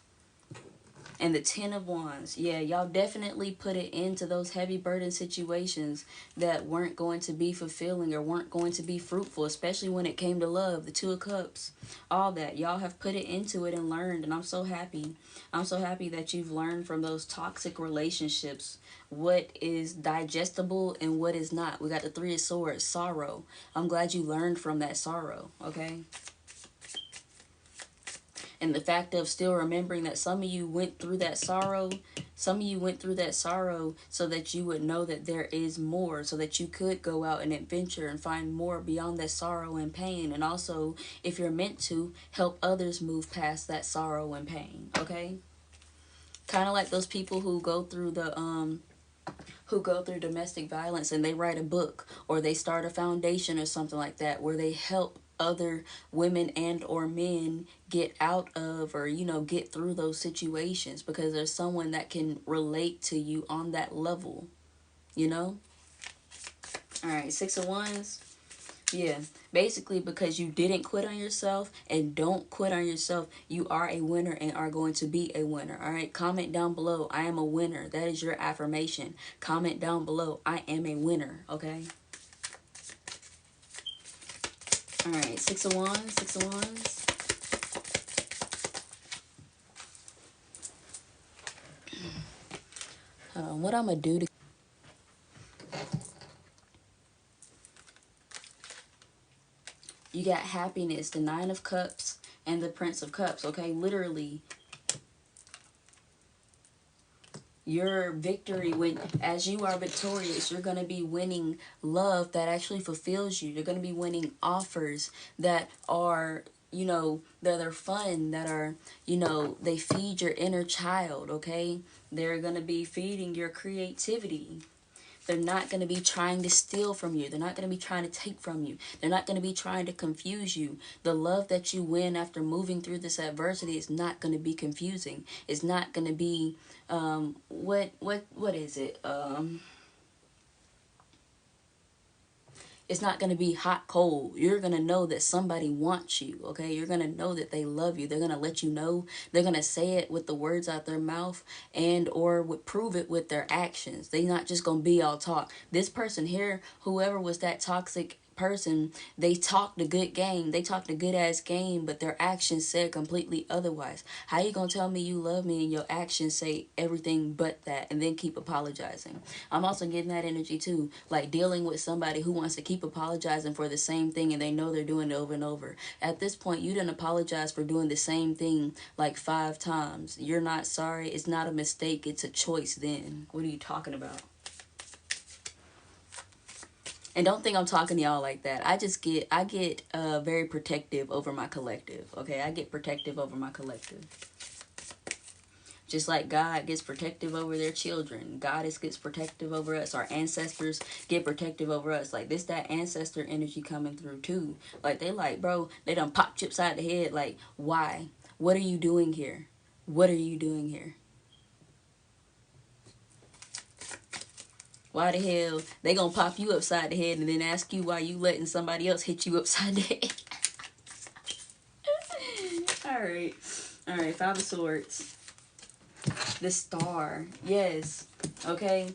and the Ten of Wands. Yeah, y'all definitely put it into those heavy burden situations that weren't going to be fulfilling or weren't going to be fruitful, especially when it came to love, the Two of Cups, all that. Y'all have put it into it and learned, and I'm so happy. I'm so happy that you've learned from those toxic relationships what is digestible and what is not. We got the Three of Swords, sorrow. I'm glad you learned from that sorrow, okay? And the fact of still remembering that some of you went through that sorrow, so that you would know that there is more, so that you could go out and adventure and find more beyond that sorrow and pain. And also, if you're meant to, help others move past that sorrow and pain, okay? Kind of like those people who go through domestic violence and they write a book or they start a foundation or something like that where they help other women and or men get out of, or you know, get through those situations because there's someone that can relate to you on that level, you know. All right, Six of Wands. Yeah, basically because you didn't quit on yourself and don't quit on yourself, you are a winner and are going to be a winner. All right, comment down below, I am a winner. That is your affirmation. Comment down below, I am a winner, okay? All right, Six of Wands, Six of Wands. Hold on, what I'm going to do to... You got happiness, the Nine of Cups, and the Prince of Cups, okay? Literally, your victory, as you are victorious, you're going to be winning love that actually fulfills you. You're going to be winning offers that are, you know, that are fun, that are, you know, they feed your inner child, okay? They're going to be feeding your creativity. They're not going to be trying to steal from you. They're not going to be trying to take from you. They're not going to be trying to confuse you. The love that you win after moving through this adversity is not going to be confusing. It's not going to be, what is it? It's not going to be hot, cold. You're going to know that somebody wants you, okay? You're going to know that they love you. They're going to let you know. They're going to say it with the words out their mouth and or would prove it with their actions. They're not just going to be all talk. This person here, whoever was that toxic person, they talked a good game. They talked a good ass game, but their actions said completely otherwise. How you gonna tell me you love me and your actions say everything but that and then keep apologizing? I'm also getting that energy too, like dealing with somebody who wants to keep apologizing for the same thing and they know they're doing it over and over. At this point, you didn't apologize for doing the same thing like 5 times. You're not sorry. It's not a mistake. It's a choice then. What are you talking about? And don't think I'm talking to y'all like that. I get very protective over my collective, okay? I get protective over my collective. Just like God gets protective over their children. Goddess gets protective over us. Our ancestors get protective over us. Like this, that ancestor energy coming through too. Like they like, bro, they done pop chips out the head. Like, why? What are you doing here? What are you doing here? Why the hell they gonna pop you upside the head and then ask you why you letting somebody else hit you upside the head? Alright. Alright, Five of Swords. The Star. Yes. Okay.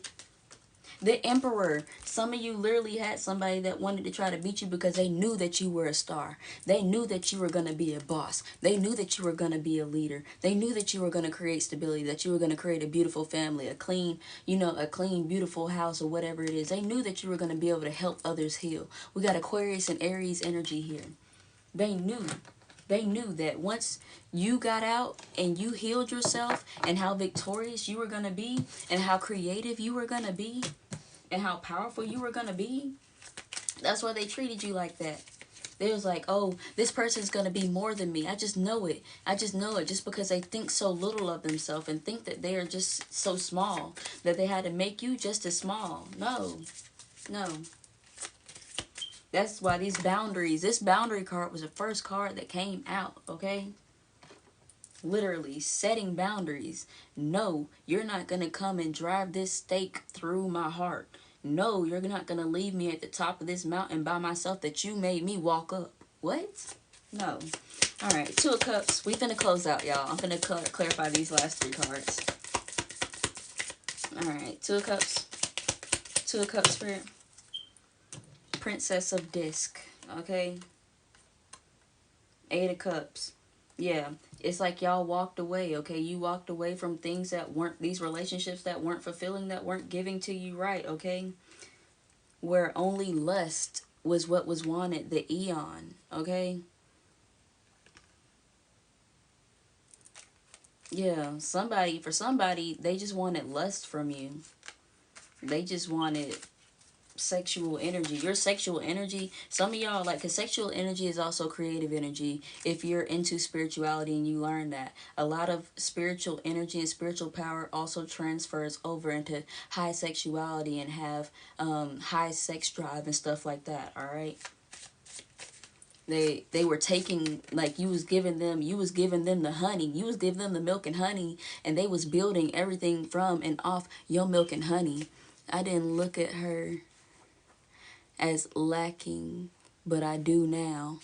The Emperor. Some of you literally had somebody that wanted to try to beat you because they knew that you were a star. They knew that you were going to be a boss. They knew that you were going to be a leader. They knew that you were going to create stability, that you were going to create a beautiful family, a clean, a clean, beautiful house, or whatever it is. They knew that you were going to be able to help others heal. We got Aquarius and Aries energy here. They knew that once you got out and you healed yourself, and how victorious you were going to be, and how creative you were going to be, and how powerful you were going to be, that's why they treated you like that. They was like, oh, this person's going to be more than me. I just know it. I just know it, just because they think so little of themselves and think that they are just so small, that they had to make you just as small. No. That's why these boundaries, this boundary card was the first card that came out, okay? Literally setting boundaries. No, you're not going to come and drive this stake through my heart. No, you're not going to leave me at the top of this mountain by myself that you made me walk up. What? No. All right, Two of Cups. We finna close out, y'all. I'm finna clarify these last three cards. All right, Two of Cups. Two of Cups, Spirit. Princess of Disc, okay? Eight of Cups. Yeah, it's like y'all walked away, okay? You walked away from things that weren't, these relationships that weren't fulfilling, that weren't giving to you right, okay? Where only lust was what was wanted, the eon, okay? Yeah, for somebody, they just wanted lust from you. They just wanted sexual energy. Your sexual energy, some of y'all, like, because sexual energy is also creative energy. If you're into spirituality and you learn that, a lot of spiritual energy and spiritual power also transfers over into high sexuality and have high sex drive and stuff like that. All right, they were taking, like, you was giving them the honey, you was giving them the milk and honey, and they was building everything from and off your milk and honey. I didn't look at her as lacking, but I do now.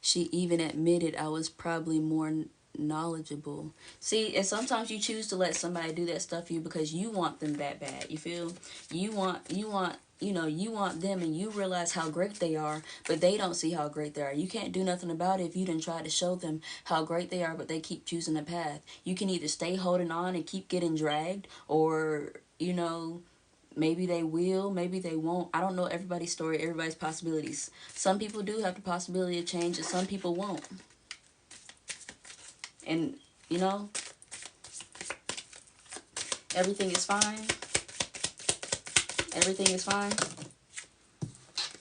She even admitted I was probably more knowledgeable. See, and sometimes you choose to let somebody do that stuff for you because you want them that bad. You feel? You want them, and you realize how great they are, but they don't see how great they are. You can't do nothing about it if you didn't try to show them how great they are, but they keep choosing a path. You can either stay holding on and keep getting dragged, or, maybe they will, maybe they won't. I don't know everybody's story, everybody's possibilities. Some people do have the possibility of change, and some people won't. And, everything is fine. Everything is fine.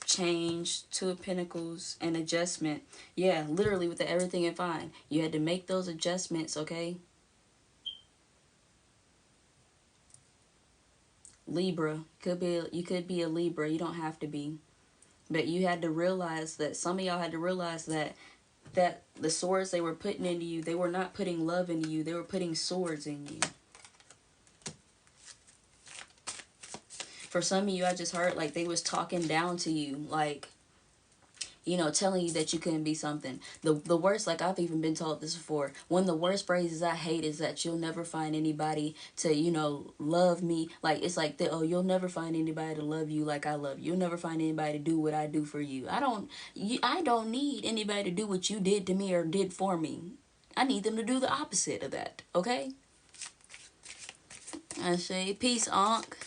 Change, Two of Pentacles, and adjustment. Yeah, literally with the everything is fine. You had to make those adjustments, okay? Libra, you could be a Libra. You don't have to be, but you had to realize that, some of y'all had to realize that the swords they were putting into you, they were not putting love into you, they were putting swords in you. For some of you, I just heard like they was talking down to you, like, telling you that you couldn't be something. The worst, like, I've even been told this before, one of the worst phrases I hate is that you'll never find anybody to, love me. Like, it's like, you'll never find anybody to love you like I love you. You'll never find anybody to do what I do for you. I don't need anybody to do what you did to me or did for me. I need them to do the opposite of that, okay? I say, peace, Ankh.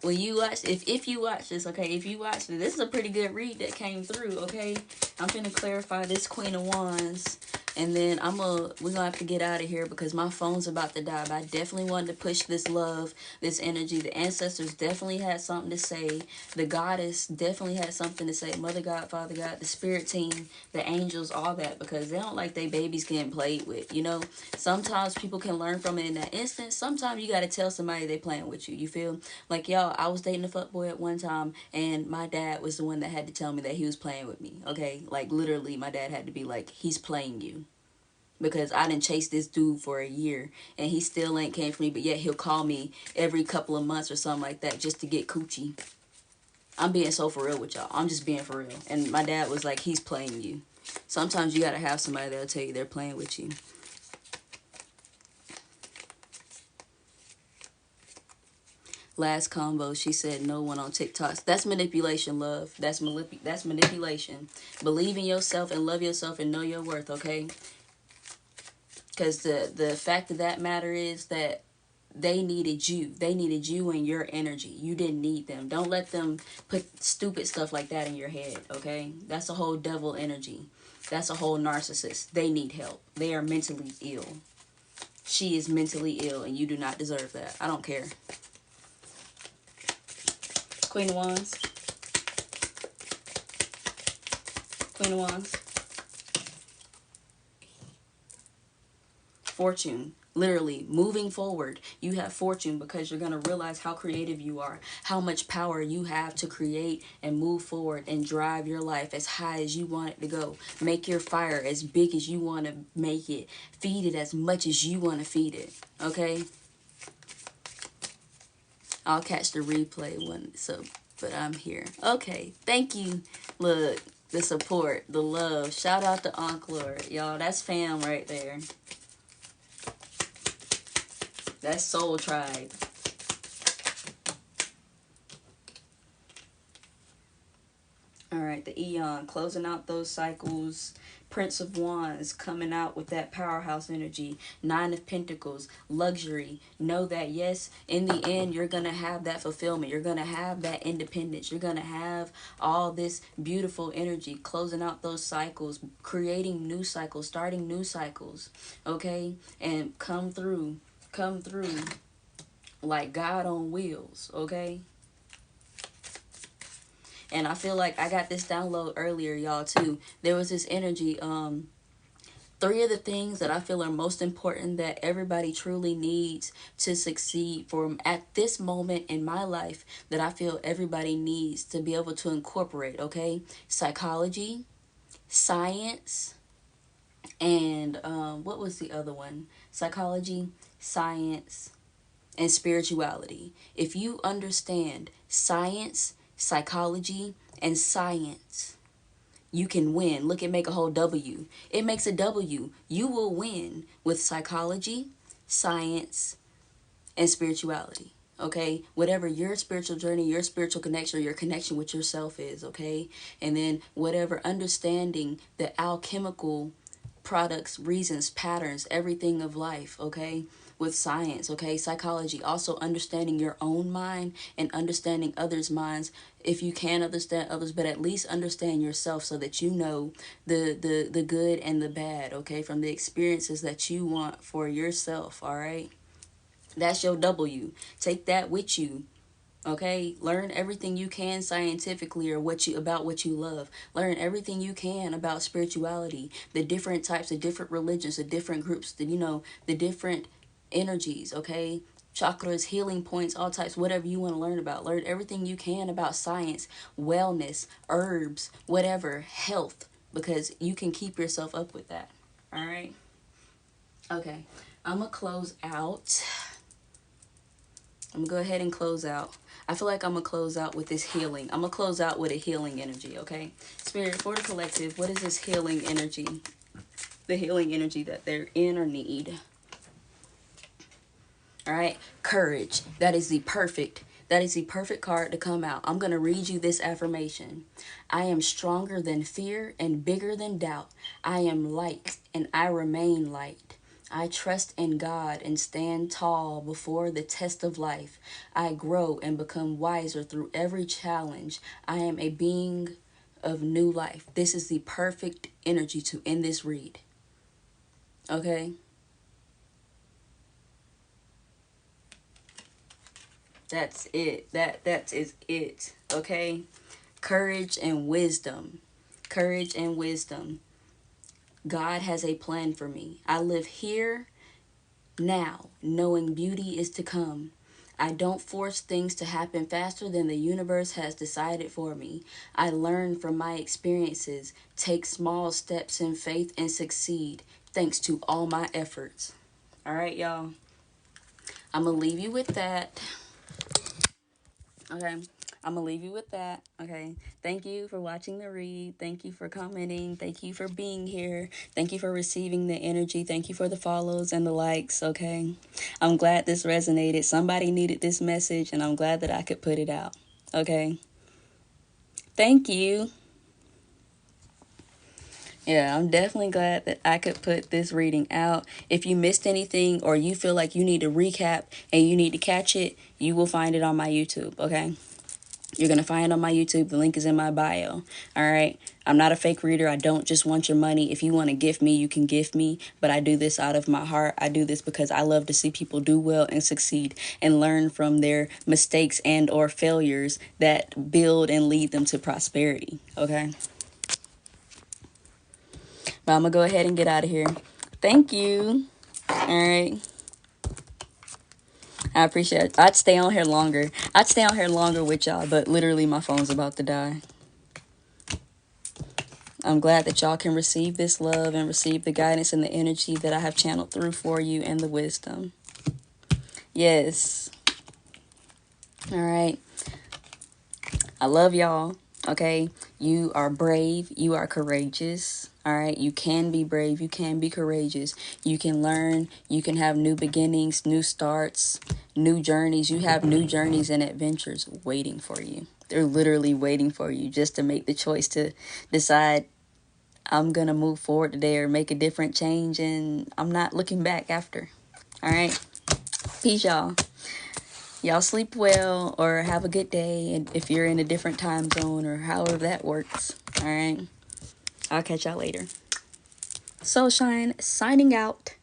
When you watch, if you watch this, okay, if you watch this is a pretty good read that came through, okay? I'm gonna clarify this Queen of Wands, and then we're gonna have to get out of here because my phone's about to die. But I definitely wanted to push this love, this energy. The ancestors definitely had something to say. The goddess definitely had something to say. Mother God, Father God, the spirit team, the angels, all that, because they don't like their babies getting played with. Sometimes people can learn from it in that instant. Sometimes you gotta tell somebody they're playing with you. You feel? Like, y'all, I was dating a fuckboy at one time, and my dad was the one that had to tell me that he was playing with me, okay? Like, literally, my dad had to be like, he's playing you. Because I didn't chase this dude for a year, and he still ain't came for me, but yet he'll call me every couple of months or something like that just to get coochie. I'm being so for real with y'all. I'm just being for real. And my dad was like, he's playing you. Sometimes you gotta have somebody that'll tell you they're playing with you. last combo, she said no one on TikTok. That's manipulation, love. That's manipulation. Believe in yourself and love yourself and know your worth, okay? Because the fact of that matter is that they needed you. They needed you and your energy. You didn't need them. Don't let them put stupid stuff like that in your head, okay? That's a whole devil energy. That's a whole narcissist. They need help. They are mentally ill. She is mentally ill, and you do not deserve that. I don't care. Queen of Wands. Queen of Wands. Fortune. Literally, moving forward, you have fortune because you're going to realize how creative you are, how much power you have to create and move forward and drive your life as high as you want it to go. Make your fire as big as you want to make it. Feed it as much as you want to feed it, okay? I'll catch the replay but I'm here. Okay, thank you. Look, the support, the love. Shout out to Encore. Y'all, that's fam right there. That's Soul Tribe. All right, the Eon, closing out those cycles. Prince of Wands, coming out with that powerhouse energy. Nine of Pentacles, luxury. Know that, yes, in the end, you're going to have that fulfillment. You're going to have that independence. You're going to have all this beautiful energy. Closing out those cycles, creating new cycles, starting new cycles, okay? And come through like God on wheels, okay? And I feel like I got this download earlier, y'all, too. There was this energy, 3 of the things that I feel are most important that everybody truly needs to succeed from at this moment in my life that I feel everybody needs to be able to incorporate, okay? Psychology, science, and what was the other one? Psychology, science, and spirituality. If you understand science, psychology, and science, you can win. Look, it make a whole W. It makes a W. You will win with psychology, science, and spirituality. Okay, whatever your spiritual journey, your spiritual connection, or your connection with yourself is, okay? And then whatever understanding the alchemical products, reasons, patterns, everything of life, okay? With science, okay? Psychology, also understanding your own mind and understanding others' minds. If you can understand others, but at least understand yourself so that you know the good and the bad, okay? From the experiences that you want for yourself, all right? That's your W. Take that with you. Okay, learn everything you can scientifically or about what you love. Learn everything you can about spirituality, the different types of different religions, the different groups, the different energies, okay? Chakras, healing points, all types, whatever you want to learn about. Learn everything you can about science, wellness, herbs, whatever, health, because you can keep yourself up with that. All right? Okay, I'm going to close out. I'm going to go ahead and close out. I feel like I'm going to close out with this healing. I'm going to close out with a healing energy, okay? Spirit, for the collective, what is this healing energy? The healing energy that they're in or need. All right? Courage. That is the perfect card to come out. I'm going to read you this affirmation. I am stronger than fear and bigger than doubt. I am light and I remain light. I trust in God and stand tall before the test of life. I grow and become wiser through every challenge. I am a being of new life. This is the perfect energy to end this read. Okay? That's it. That is it. Okay? Courage and wisdom. Courage and wisdom. God has a plan for me. I live here now, knowing beauty is to come. I don't force things to happen faster than the universe has decided for me. I learn from my experiences, take small steps in faith, and succeed thanks to all my efforts. All right, y'all. I'm going to leave you with that. Okay. I'm going to leave you with that, okay? Thank you for watching the read. Thank you for commenting. Thank you for being here. Thank you for receiving the energy. Thank you for the follows and the likes, okay? I'm glad this resonated. Somebody needed this message, and I'm glad that I could put it out, okay? Thank you. Yeah, I'm definitely glad that I could put this reading out. If you missed anything or you feel like you need to recap and you need to catch it, you will find it on my YouTube, okay? You're going to find it on my YouTube. The link is in my bio. All right. I'm not a fake reader. I don't just want your money. If you want to gift me, you can gift me. But I do this out of my heart. I do this because I love to see people do well and succeed and learn from their mistakes and or failures that build and lead them to prosperity. Okay. But I'm going to go ahead and get out of here. Thank you. All right. I appreciate it. I'd stay on here longer. I'd stay on here longer with y'all, but literally my phone's about to die. I'm glad that y'all can receive this love and receive the guidance and the energy that I have channeled through for you and the wisdom. Yes. All right. I love y'all. Okay. You are brave. You are courageous. All right. You can be brave. You can be courageous. You can learn. You can have new beginnings, new starts, new journeys. You have new journeys and adventures waiting for you. They're literally waiting for you just to make the choice to decide, I'm going to move forward today or make a different change, and I'm not looking back after. All right. Peace, y'all. Y'all sleep well or have a good day, and if you're in a different time zone or however that works. All right. I'll catch y'all later. Soul Shine signing out.